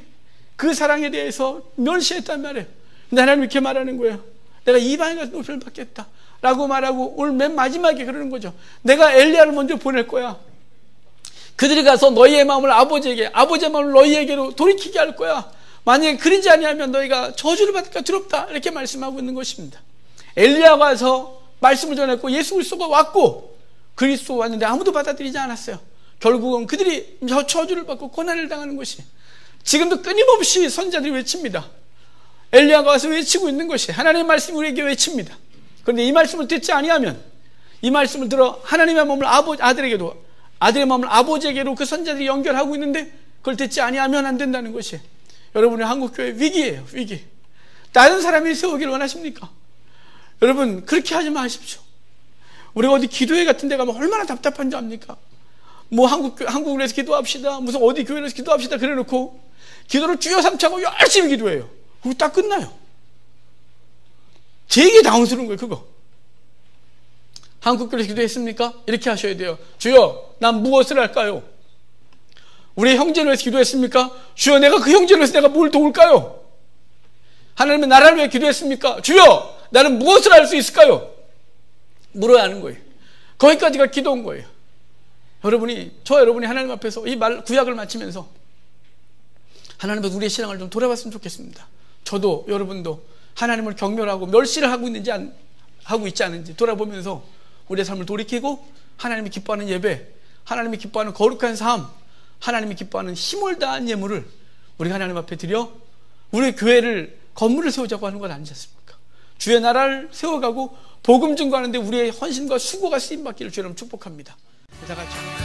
그 사랑에 대해서 멸시했단 말이에요. 근데 하나님 이렇게 말하는 거예요. 내가 이방에 가서 높임을 받겠다 라고 말하고 오늘 맨 마지막에 그러는 거죠. 내가 엘리야를 먼저 보낼 거야. 그들이 가서 너희의 마음을 아버지에게, 아버지의 마음을 너희에게로 돌이키게 할 거야. 만약에 그러지 아니하면 너희가 저주를 받을까 두렵다 이렇게 말씀하고 있는 것입니다. 엘리야가 와서 말씀을 전했고 예수 그리스도가 왔고 그리스도가 왔는데 아무도 받아들이지 않았어요. 결국은 그들이 저주를 받고 고난을 당하는 것이 지금도 끊임없이 선지자들이 외칩니다. 엘리야가 와서 외치고 있는 것이 하나님의 말씀이 우리에게 외칩니다. 그런데 이 말씀을 듣지 아니하면 이 말씀을 들어 하나님의 마음을 아들에게도 아들의 마음을 아버지에게로 그 선지자들이 연결하고 있는데 그걸 듣지 아니하면 안 된다는 것이 여러분의 한국교회 위기예요. 위기. 다른 사람이 세우길 원하십니까? 여러분 그렇게 하지 마십시오. 우리가 어디 기도회 같은 데 가면 얼마나 답답한지 압니까? 뭐 한국을 위해서 기도합시다, 무슨 어디 교회를 위해서 기도합시다 그래 놓고 기도를 주여 삼차고 열심히 기도해요. 그리고 딱 끝나요. 되게 당황스러운 거예요. 그거 한국교회에서 기도했습니까? 이렇게 하셔야 돼요. 주여 난 무엇을 할까요? 우리 형제를 위해서 기도했습니까? 주여 내가 그 형제를 위해서 내가 뭘 도울까요? 하나님의 나라를 위해 기도했습니까? 주여 나는 무엇을 할 수 있을까요? 물어야 하는 거예요. 거기까지가 기도인 거예요. 여러분이 하나님 앞에서 이 구약을 마치면서 하나님 앞에서 우리의 신앙을 좀 돌아봤으면 좋겠습니다. 저도 여러분도 하나님을 경멸하고 멸시를 하고 있지 않은지 돌아보면서 우리의 삶을 돌이키고 하나님이 기뻐하는 예배, 하나님이 기뻐하는 거룩한 삶, 하나님이 기뻐하는 힘을 다한 예물을 우리가 하나님 앞에 드려 우리의 교회를 건물을 세우자고 하는 건 아니지 않습니까? 주의 나라를 세워가고 복음 증거하는데 우리의 헌신과 수고가 쓰임받기를 주여 여러분 축복합니다. 다 같이